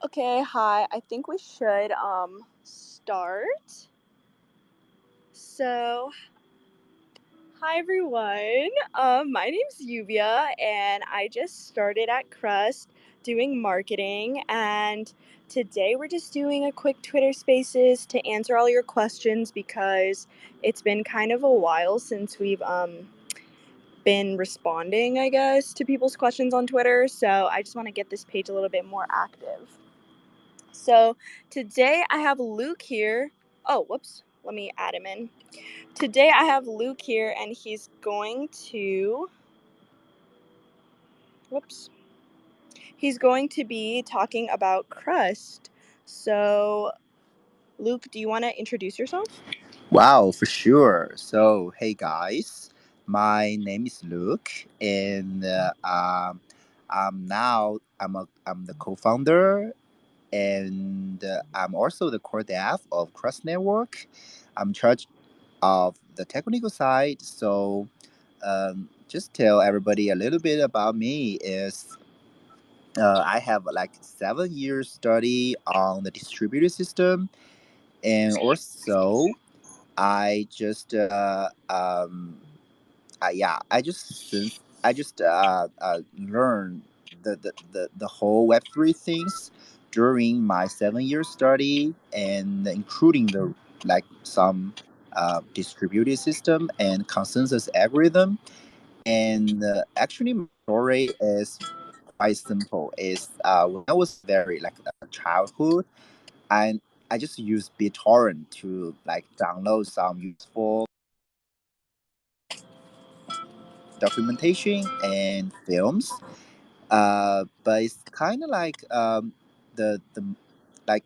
Okay, hi. I think we should start. So, hi everyone. My name's Yuvia and I just started at Crust doing marketing, and today we're just doing a quick Twitter Spaces to answer all your questions because it's been kind of a while since we've been responding, I guess, to people's questions on Twitter. So, I just want to get this page a little bit more active. So today I have Luke here. Oh, whoops. Let me add him in. Today I have Luke here and he's going to. Whoops. He's going to be talking about Crust. So, Luke, do you want to introduce yourself? Wow, for sure. So, hey guys, my name is Luke, and I'm the co-founder, and I'm also the core dev of Crust Network. I'm in charge of the technical side. So, just tell everybody a little bit about me. Is I have like 7 years study on the distributed system, and also I just yeah, I just learned the whole Web3 things during my 7 year study, and including the like some distributed system and consensus algorithm. And actually, my story is quite simple. Is when I was very like a childhood, and I just used BitTorrent to like download some useful documentation and films. But it's kind of like the like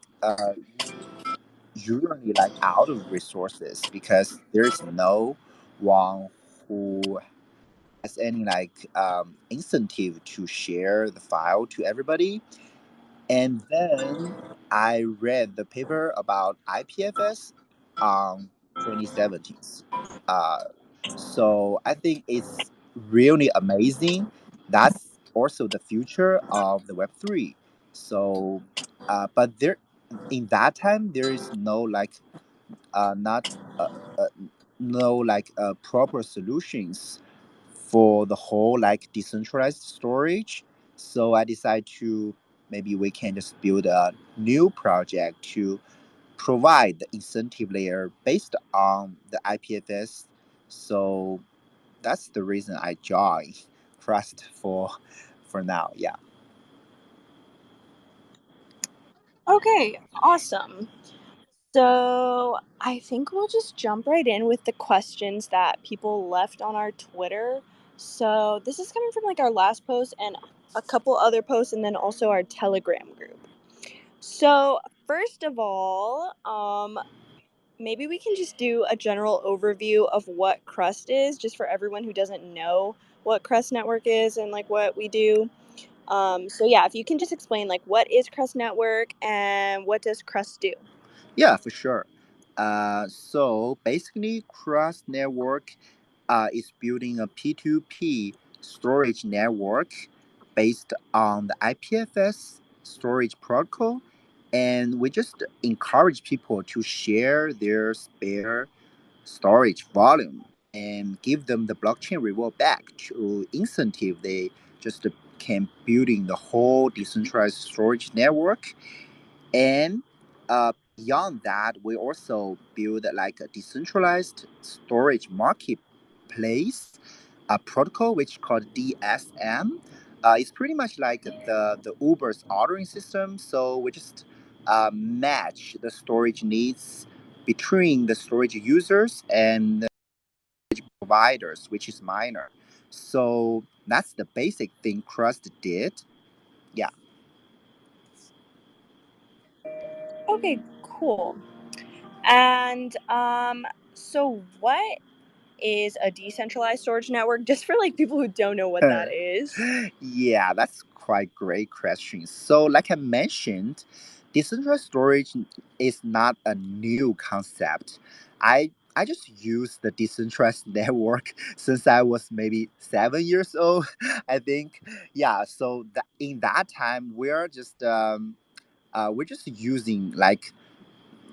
usually like out of resources because there's no one who has any like incentive to share the file to everybody. And then I read the paper about IPFS on 2017. Uh, so I think it's really amazing. That's also the future of the Web3. So, but there in that time there is no like not uh, no like proper solutions for the whole like decentralized storage. So I decided to maybe we can just build a new project to provide the incentive layer based on the IPFS. So that's the reason I joined Crust for now. Yeah. Okay, awesome. So, I think we'll just jump right in with the questions that people left on our Twitter. So, this is coming from like our last post and a couple other posts, and then also our Telegram group. So, first of all, maybe we can just do a general overview of what Crust is, just for everyone who doesn't know what Crust Network is and like what we do. So yeah, if you can just explain like what is Crust Network and what does Crust do? Yeah, for sure. So basically, Crust Network is building a P2P storage network based on the IPFS storage protocol, and we just encourage people to share their spare storage volume and give them the blockchain reward back to incentive they just can building the whole decentralized storage network. And beyond that, we also build like a decentralized storage marketplace, a protocol which called DSM. It's pretty much like the Uber's ordering system. So we just match the storage needs between the storage users and the providers, which is minor. So that's the basic thing Crust did. Yeah. Okay, cool. And so what is a decentralized storage network? Just for like people who don't know what that is. Yeah, that's quite great question. So, like I mentioned, decentralized storage is not a new concept. I just use the decentralized network since I was maybe 7 years old. I think, yeah. So that in that time, we're just we're just using like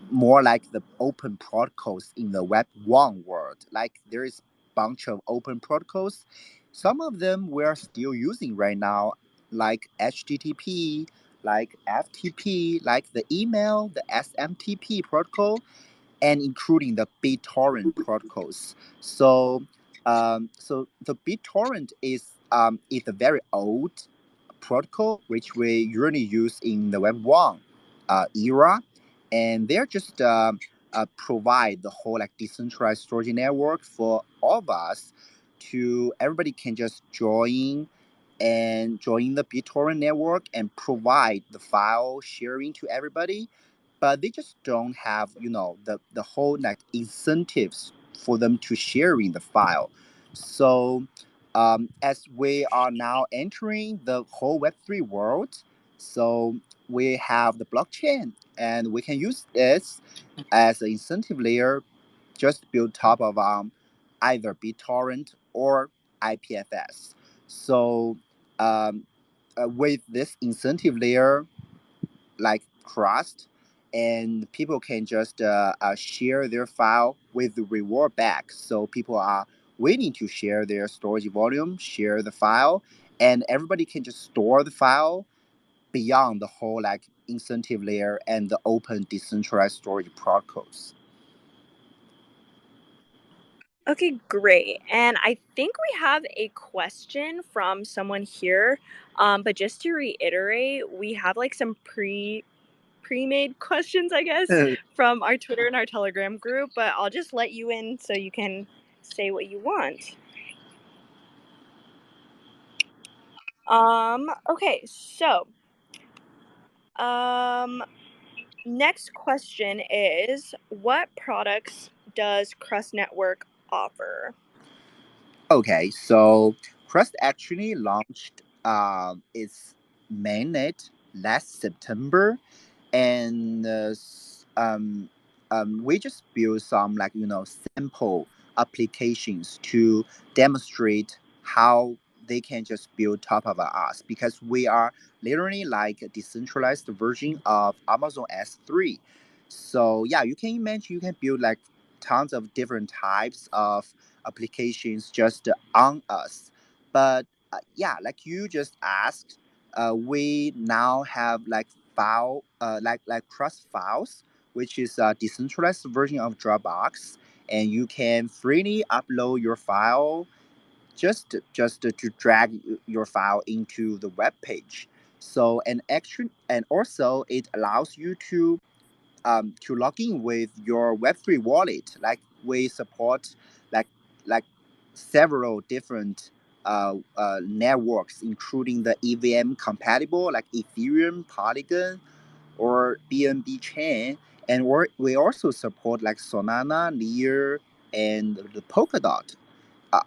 more like the open protocols in the Web 1 world. Like there is bunch of open protocols. Some of them we're still using right now, like HTTP, like FTP, like the email, the SMTP protocol, and including the BitTorrent protocols. So the BitTorrent is a very old protocol which we usually use in the Web one era, and they're just provide the whole like decentralized storage network for all of us to everybody can just join the BitTorrent network and provide the file sharing to everybody, but they just don't have the whole like incentives for them to sharing the file. So as we are now entering the whole Web3 world, so we have the blockchain and we can use this as an incentive layer just built top of either BitTorrent or IPFS. So um, with this incentive layer like Crust, and people can just share their file with the reward back. So people are willing to share their storage volume, share the file, and everybody can just store the file beyond the whole like incentive layer and the open decentralized storage protocols. Okay, great. And I think we have a question from someone here. But just to reiterate, we have like some pre-made questions, I guess, from our Twitter and our Telegram group, but I'll just let you in so you can say what you want. Okay, so um next question is, what products does Crust Network offer? Okay, so Crust actually launched its mainnet last September, and we just built some like sample applications to demonstrate how they can just build top of us, because we are literally like a decentralized version of Amazon S3. So yeah, you can imagine you can build like tons of different types of applications just on us. But yeah, like you just asked, we now have like like Trust Files, which is a decentralized version of Dropbox, and you can freely upload your file just to drag your file into the web page. So and also it allows you to log in with your Web3 wallet. Like we support like like several different networks, including the EVM compatible like Ethereum, Polygon, or BNB chain, and we also support like Solana, Near, and the Polkadot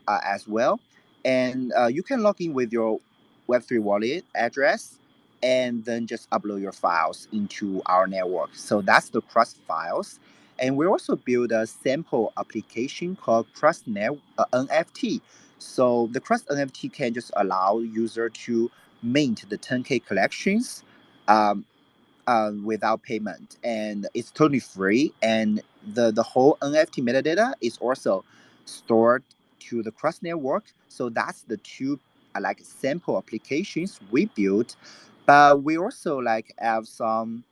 as well. And you can log in with your Web3 wallet address and then just upload your files into our network. So that's the Crust files. And we also build a sample application called NFT. So the Crust NFT can just allow user to mint the 10K collections um, without payment, and it's totally free. And the whole NFT metadata is also stored to the Crust network. So that's the two like sample applications we built, but we also like have some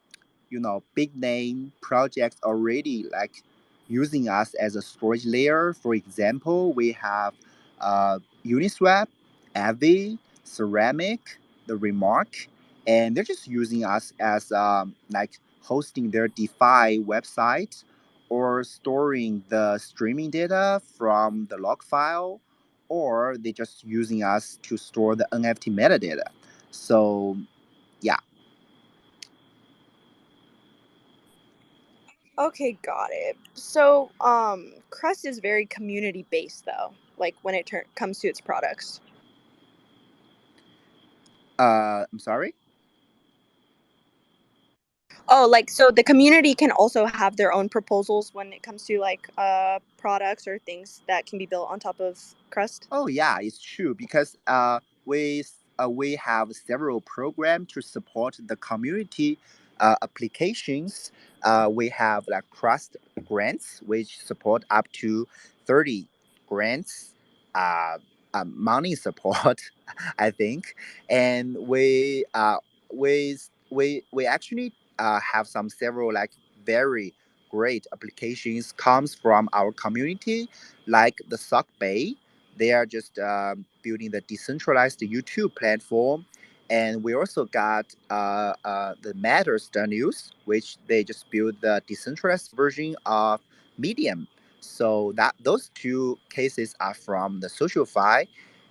big name projects already like using us as a storage layer. For example, we have Uniswap, Avi, Ceramic, the Remark, and they're just using us as like hosting their DeFi website or storing the streaming data from the log file, or they're just using us to store the NFT metadata. So yeah. Okay, got it. So, Crust is very community based though, like when it comes to its products. I'm sorry. Oh, like so the community can also have their own proposals when it comes to like products or things that can be built on top of Crust. Oh yeah, it's true, because we have several programs to support the community applications, we have like Crust grants, which support up to 30 grants, uh, money support, I think. And we actually have some several like very great applications comes from our community, like the Sock Bay. They are just building the decentralized YouTube platform, and we also got the Matters the News, which they just built the decentralized version of Medium. So that those two cases are from the social file,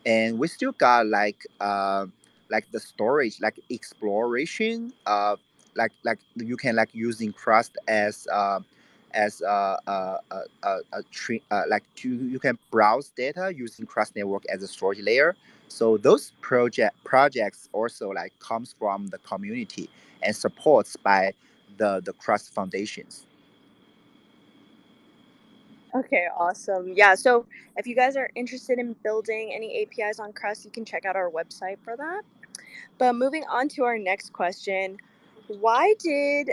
and we still got like the storage, like exploration, like you can like using Crust as a tree, like to you can browse data using Crust network as a storage layer. So those projects also like comes from the community and supports by the Crust foundations. Okay, awesome. Yeah, so if you guys are interested in building any APIs on Crust, you can check out our website for that. But moving on to our next question, why did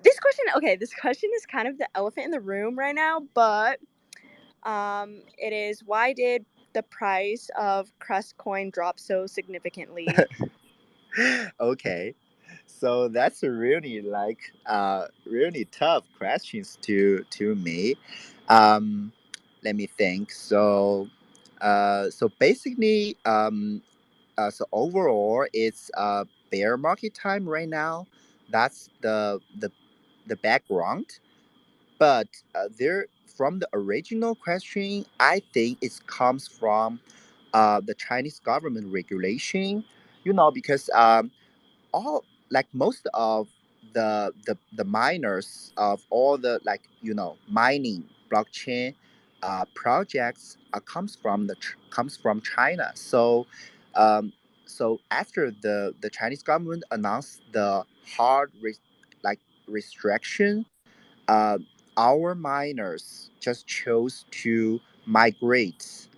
this question, okay, this question is kind of the elephant in the room right now, but it is, why did the price of Crust coin drop so significantly? Okay, so that's a really like really tough questions to me. um Let me think. So basically, so overall it's bear market time right now. That's the background. But there, from the original question, I think it comes from the Chinese government regulation. Because all, like most of the miners of all the, like, mining blockchain projects comes from China. So after the Chinese government announced the hard like restriction, uh, our miners just chose to migrate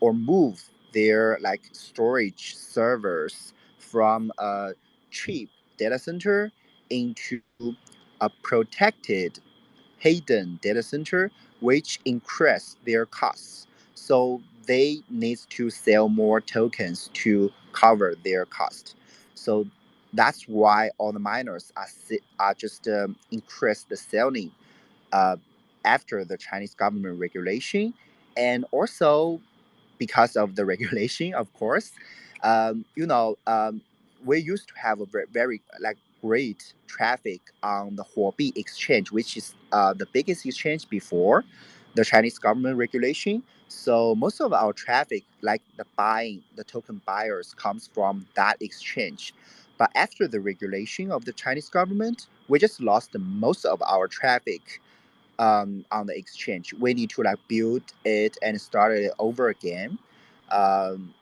or move their like storage servers from a cheap data center into a protected hidden data center, which increase their costs. So they need to sell more tokens to cover their cost. So that's why all the miners are just increase the selling uh, after the Chinese government regulation, and also because of the regulation, of course. We used to have a very like great traffic on the Huobi exchange, which is the biggest exchange before the Chinese government regulation. So most of our traffic, like the token buyers, comes from that exchange. But after the regulation of the Chinese government, we just lost most of our traffic on the exchange. We need to like build it and start it over again, um,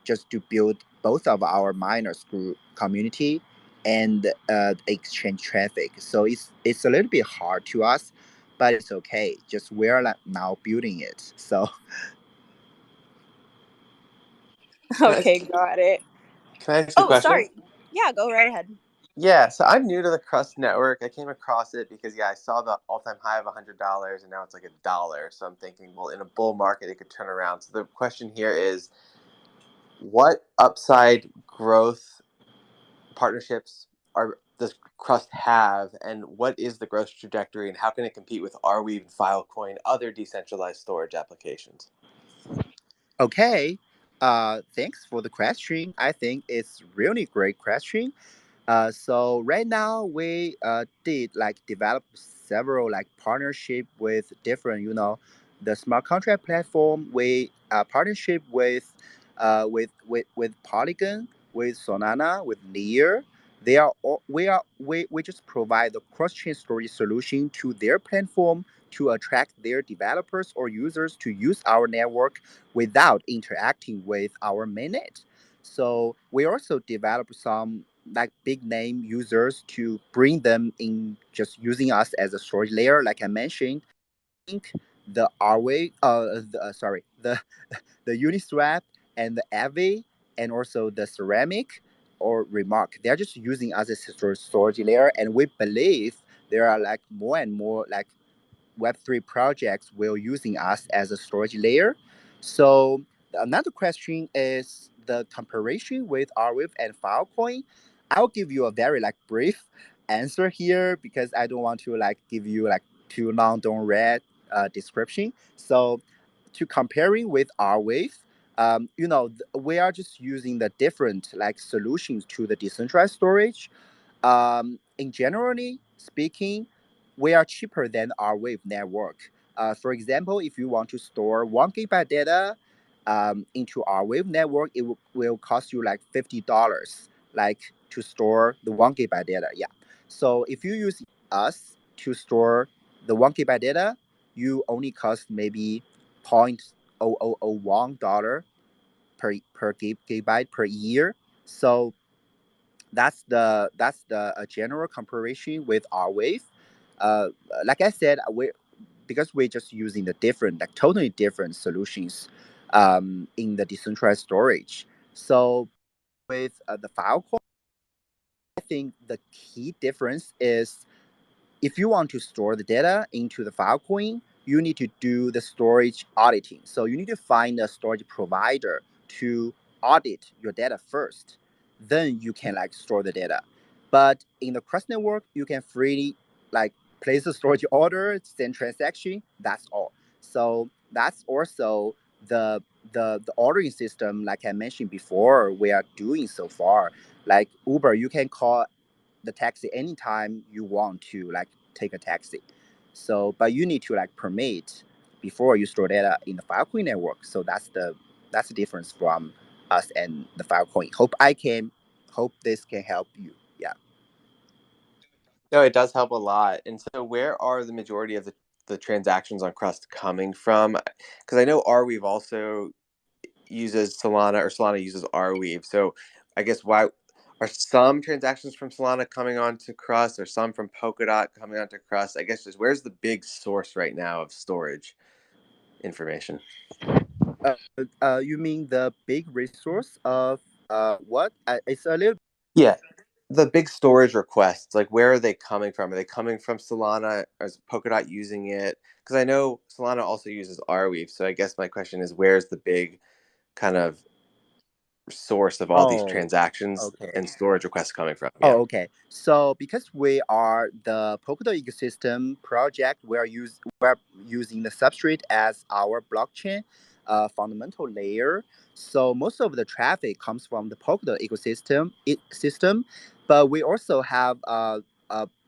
just to build both of our miners group community and exchange traffic. So it's a little bit hard to us, but it's okay. Just we're like now building it. So Can I, Okay, got it. can I ask a Oh, question? sorry. Yeah, go right ahead. Yeah, so I'm new to the Crust network. I came across it because I saw the all-time high of $100, and now it's like $1. So I'm thinking, well, in a bull market, it could turn around. So the question here is, what upside growth partnerships does Crust have, and what is the growth trajectory, and how can it compete with Arweave and Filecoin, other decentralized storage applications? okay, thanks for the question. I think it's really great question. So right now we did like develop several like partnership with different, the smart contract platform. We partnership with Polygon, with Solana, with Near. They are all, we just provide the cross chain storage solution to their platform to attract their developers or users to use our network without interacting with our mainnet. So we also develop some like big name users to bring them in, just using us as a storage layer, like I mentioned. Think the Arway, sorry, the Uniswap and the Aave, and also the Ceramic. or remark. They're just using us as a storage layer, and we believe there are like more and more like Web3 projects will using us as a storage layer. So another question is the comparison with Arweave and Filecoin. I'll give you a very like brief answer here because I don't want to like give you like too long, don't read description. So to comparing with Arweave, we are just using the different like solutions to the decentralized storage. In generally speaking, we are cheaper than our wave network. For example, if you want to store 1 GB data into our wave network, it will cost you like $50, like to store the 1 GB data. Yeah. So if you use us to store the 1 GB data, you only cost maybe $0.0001 per gigabyte per year. So that's the general comparison with our wave. Uh, like I said, we because we're just using the different, like totally different solutions in the decentralized storage. So with the Filecoin, I think the key difference is if you want to store the data into the Filecoin, you need to do the storage auditing. So you need to find a storage provider to audit your data first. Then you can like store the data. But in the Crust network, you can freely like place a storage order, send transaction. That's all. So that's also the ordering system, like I mentioned before, we are doing so far. Like Uber, you can call the taxi anytime you want to like take a taxi. So, but you need to like permit before you store data in the Filecoin network. So that's the difference from us and the Filecoin. Hope this can help you. Yeah. No, it does help a lot. And so, where are the majority of the transactions on Crust coming from? Because I know Arweave also uses Solana, or Solana uses Arweave. So, I guess why are some transactions from Solana coming onto Crust, or some from Polkadot coming onto Crust? I guess just where's the big source right now of storage information? You mean the big resource of what? It's a little. Yeah, the big storage requests, like where are they coming from? Are they coming from Solana? Or is Polkadot using it? Because I know Solana also uses Arweave. So I guess my question is, where's the big kind of source of all these Oh, transactions okay. and storage requests coming from? Yeah. Oh, okay. So because we are the Polkadot ecosystem project, we're using the substrate as our blockchain fundamental layer. So most of the traffic comes from the Polkadot system, but we also have a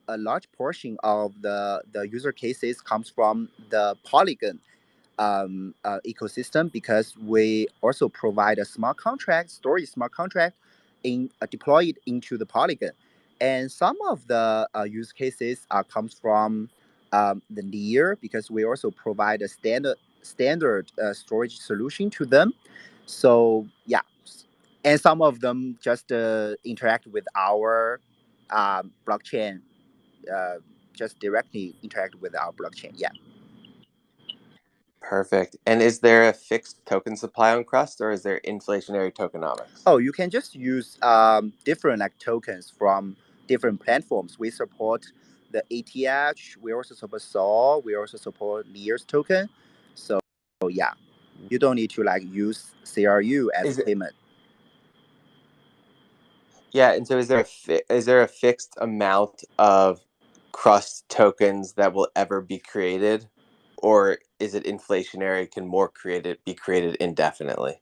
large portion of the user cases comes from the Polygon ecosystem because we also provide a smart contract, storage smart contract, deployed into the Polygon, and some of the use cases comes from the Near because we also provide a standard storage solution to them. So yeah, and some of them just interact with our blockchain, uh, just directly interact with our blockchain. Yeah. Perfect. And is there a fixed token supply on Crust, or is there inflationary tokenomics? Oh, you can just use different like tokens from different platforms. We support the ATH. We also support Sol. We also support Near's token. So yeah, you don't need to like use CRU as a Is it payment. Yeah, and so is there a fixed amount of Crust tokens that will ever be created, or is it inflationary? Can more created be created indefinitely?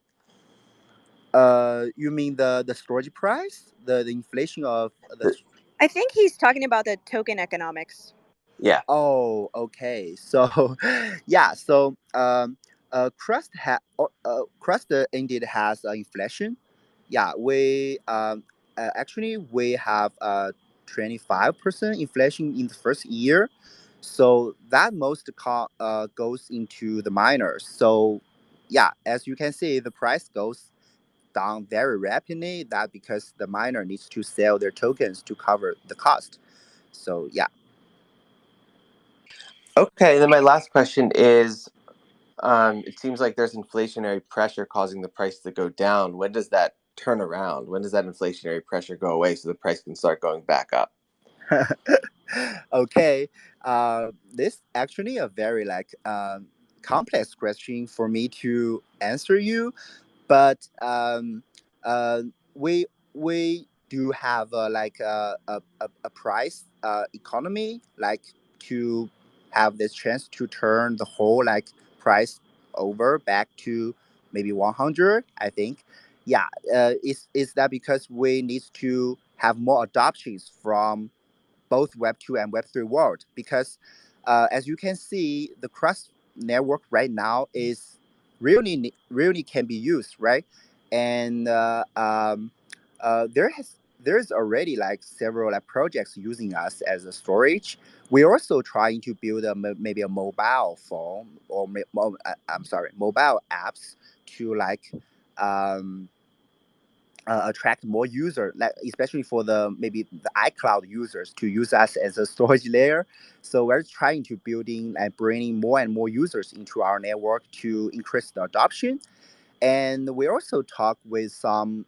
You mean the storage price, the inflation of the. I think he's talking about the token economics. Yeah. Oh, okay. So, yeah. So, Crust indeed has inflation. Yeah, we actually we have 25% inflation in the first year. So that goes into the miners. So, yeah, as you can see, the price goes down very rapidly. That because the miner needs to sell their tokens to cover the cost. So, yeah. Okay, and then my last question is, it seems like there's inflationary pressure causing the price to go down. When does that turn around? When does that inflationary pressure go away so the price can start going back up? Okay, this actually a very like complex question for me to answer you, but uh, we we do have a price economy like to have this chance to turn the whole like price over back to maybe 100, I think. Yeah, is that because we need to have more adoptions from both Web 2 and Web 3 world? Because as you can see, the Crust network right now is really can be used, right? And there's already like several like projects using us as a storage. We're also trying to build maybe a mobile phone or I'm sorry, mobile apps to like um, attract more users, like especially for the maybe the iCloud users to use us as a storage layer. So we're trying to building and bringing more and more users into our network to increase the adoption. And we also talk with some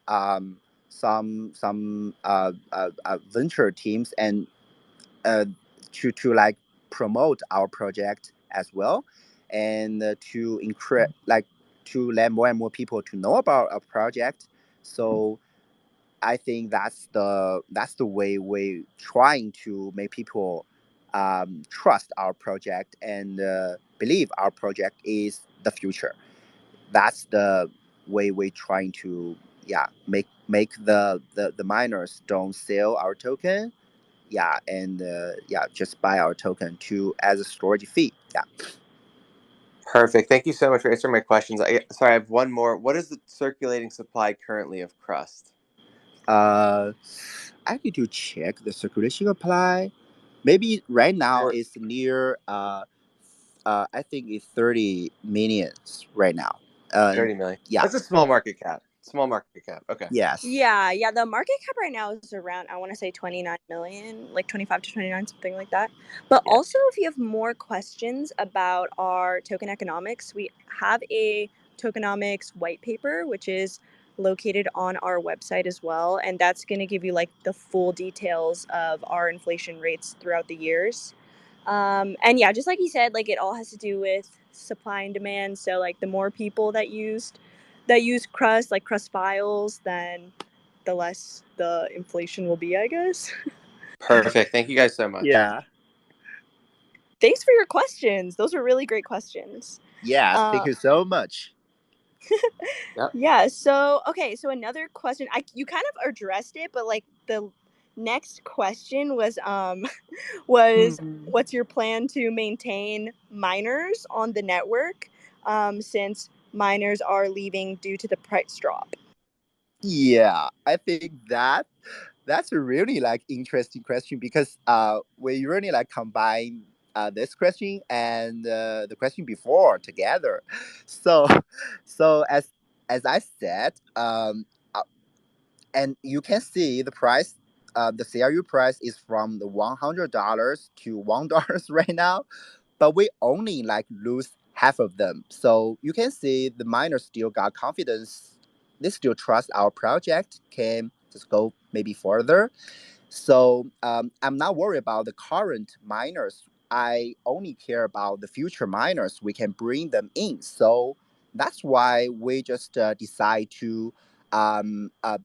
venture teams and uh, to like promote our project as well, and to increase like to let more and more people to know about our project. So I think that's the way we trying to make people trust our project and believe our project is the future. That's the way we trying to make the miners don't sell our token. Yeah, and just buy our token to as a storage fee. Yeah. Perfect. Thank you so much for answering my questions. Sorry, I have one more. What is the circulating supply currently of Crust? Uh, I need to check the circulation apply. Maybe right now Or it's near I think it's 30 millions right now. 30 million. Yeah. That's a small market cap. Small market cap. Okay. Yes. Yeah, the market cap right now is around, I want to say 29 million, like 25 to 29, something like that. But Yeah. also, if you have more questions about our token economics, we have a tokenomics white paper, which is located on our website as well. And that's going to give you like the full details of our inflation rates throughout the years. And yeah, just like he said, like it all has to do with supply and demand. So like the more people that use Crust, like Crust files, then the less the inflation will be, I guess. Perfect. Thank you guys so much. Yeah. Thanks for your questions. Those are really great questions. Yes. Thank Uh, you so much. Yep. yeah. So okay. So another question. You kind of addressed it, but like the next question was Hmm. what's your plan to maintain miners on the network since miners are leaving due to the price drop? Yeah, I think that's a really like interesting question because we really like combine this question and the question before together. So so as I said, uh, and you can see the price. The CRU price is from the $100 to $1 right now, but we only like lose half of them. So you can see the miners still got confidence. They still trust our project can just go maybe further. So I'm not worried about the current miners. I only care about the future miners. We can bring them in. So that's why we just decide um, uh,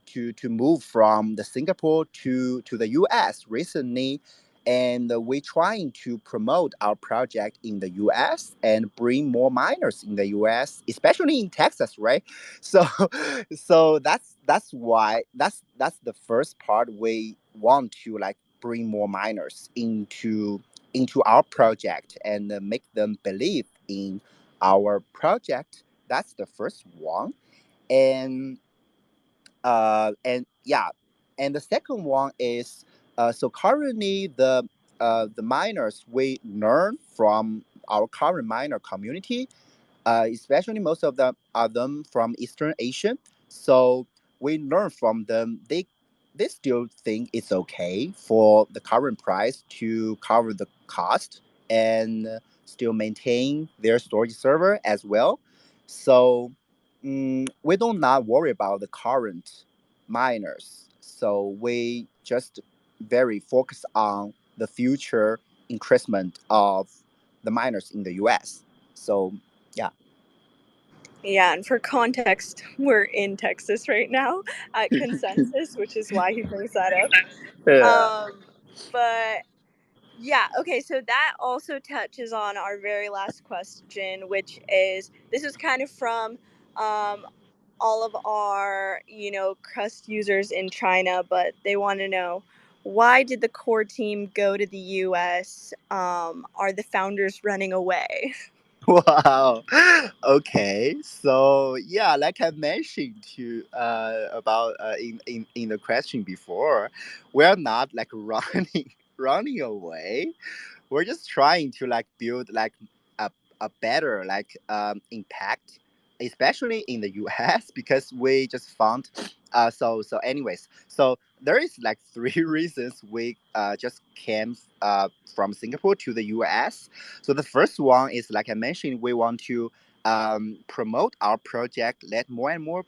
to move from the Singapore to the U.S. recently, and we're trying to promote our project in the U.S. and bring more miners in the U.S., especially in Texas, right? So so that's why that's the first part we want to like bring more miners into our project and make them believe in our project. That's the first one. And and yeah, and the second one is so currently the miners we learn from our current miner community, especially most of them are them from Eastern Asia. So we learn from them. They still think it's okay for the current price to cover the cost and still maintain their storage server as well. So we do not worry about the current miners. So we just very focus on the future increasement of the miners in the US. So yeah. Yeah, and for context, we're in Texas right now at Consensus, which is why he brings that up. Yeah. But yeah, okay, so that also touches on our very last question, which is this is kind of from um, all of our, Crust users in China, but they want to know, why did the core team go to the US? Are the founders running away? Wow. Okay. So yeah, like I mentioned to about in the question before, we're not like running away. We're just trying to like build like a, a better like impact, especially in the US, because we just found so anyways, so there is like three reasons we just came from Singapore to the US. So the first one is, like I mentioned, we want to promote our project, let more and more,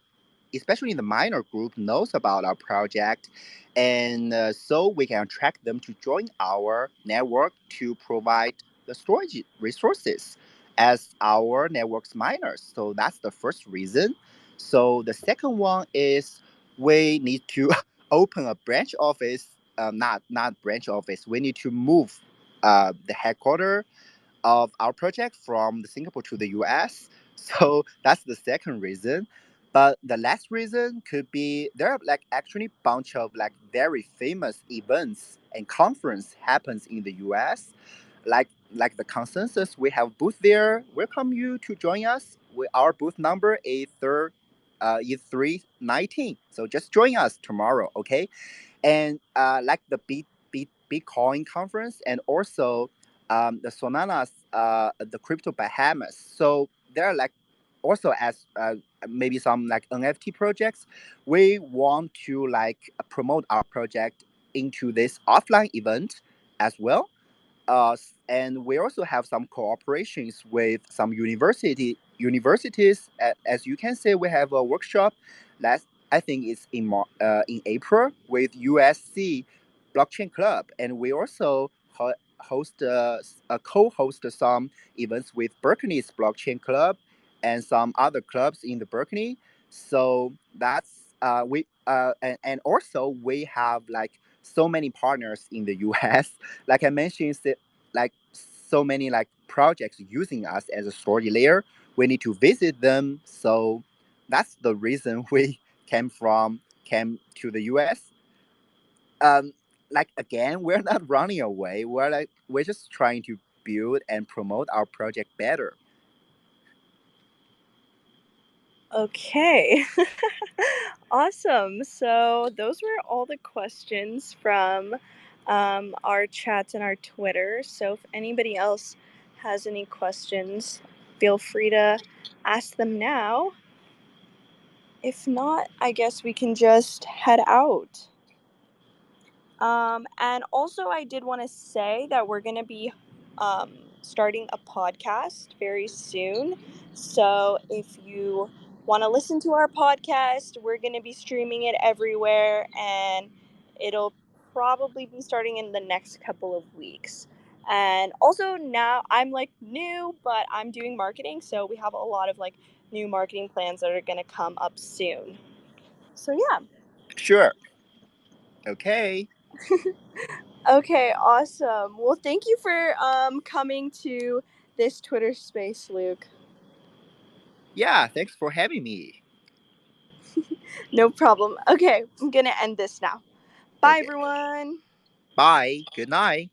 especially in the minor group, knows about our project, and so we can attract them to join our network to provide the storage resources as our network's miners. So that's the first reason. So the second one is we need to open a branch office. Not branch office. We need to move the headquarters of our project from the Singapore to the US. So that's the second reason. But the last reason could be there are like actually bunch of like very famous events and conference happens in the US. Like the consensus, we have booth there. Welcome you to join us. Our booth number is 319. So just join us tomorrow, okay? And like the Bitcoin conference, and also the Solana's the crypto Bahamas. So there are like also as maybe some like NFT projects. We want to like promote our project into this offline event as well. And we also have some cooperations with some universities. As you can see, we have a workshop last, I think it's in April, with USC Blockchain Club, and we also host co-host some events with Berkeley's Blockchain Club and some other clubs in the Berkeley. So that's and also we have like so many partners in the US. Like I mentioned, like so many like projects using us as a storage layer. We need to visit them. So that's the reason we came to the US. Um, like again, we're not running away. We're just trying to build and promote our project better. Okay. Awesome. So those were all the questions from our chats and our Twitter. So if anybody else has any questions, feel free to ask them now. If not, I guess we can just head out. And also, I did want to say that we're going to be um, starting a podcast very soon. So if you want to listen to our podcast, we're going to be streaming it everywhere, and it'll probably be starting in the next couple of weeks. And also, now I'm like new, but I'm doing marketing. So we have a lot of like new marketing plans that are going to come up soon. So, yeah. Sure. Okay. Okay, awesome. Well, thank you for coming to this Twitter space, Luke. Yeah. Thanks for having me. No problem. Okay, I'm gonna end this now. Bye, Okay. everyone. Bye. Good night.